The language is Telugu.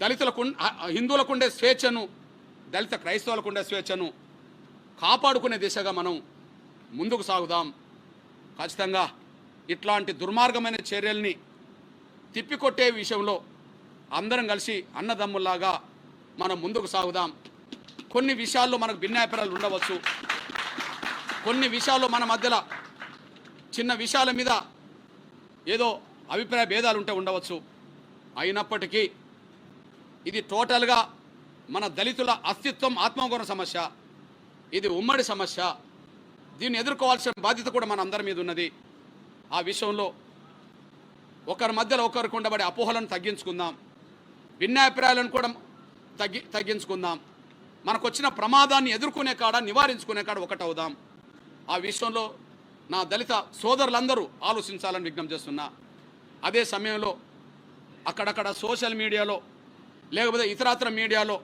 దళితులకు హిందువులకు ఉండే స్వేచ్ఛను, దళిత క్రైస్తవులకు ఉండే స్వేచ్ఛను కాపాడుకునే దిశగా మనం ముందుకు సాగుదాం. ఖచ్చితంగా ఇట్లాంటి దుర్మార్గమైన చర్యల్ని తిప్పికొట్టే విషయంలో అందరం కలిసి అన్నదమ్ముల్లాగా మనం ముందుకు సాగుదాం. కొన్ని విషయాల్లో మనకు భిన్నాభిప్రాయాలు ఉండవచ్చు, కొన్ని విషయాల్లో మన మధ్యలో చిన్న విషయాల మీద ఏదో అభిప్రాయ భేదాలు ఉంటే ఉండవచ్చు. అయినప్పటికీ ఇది టోటల్గా మన దళితుల అస్తిత్వం, ఆత్మగౌరవ సమస్య. ఇది ఉమ్మడి సమస్య. దీన్ని ఎదుర్కోవాల్సిన బాధ్యత కూడా మన అందరి మీద ఉన్నది. ఆ విషయంలో ఒకరి మధ్యలో ఒకరికి ఉండబడే అపోహలను తగ్గించుకుందాం, భిన్నాభిప్రాయాలను కూడా తగ్గించుకుందాం. మనకు వచ్చిన ప్రమాదాన్ని ఎదుర్కొనే కాడ, నివారించుకునే కాడ ఒకటవుదాం. ఆ విషయంలో నా దళిత సోదరులందరూ ఆలోచించాలని విజ్ఞప్తి చేస్తున్నా. అదే సమయంలో అక్కడక్కడ సోషల్ మీడియాలో లేకపోతే ఇతరత్ర మీడియాలో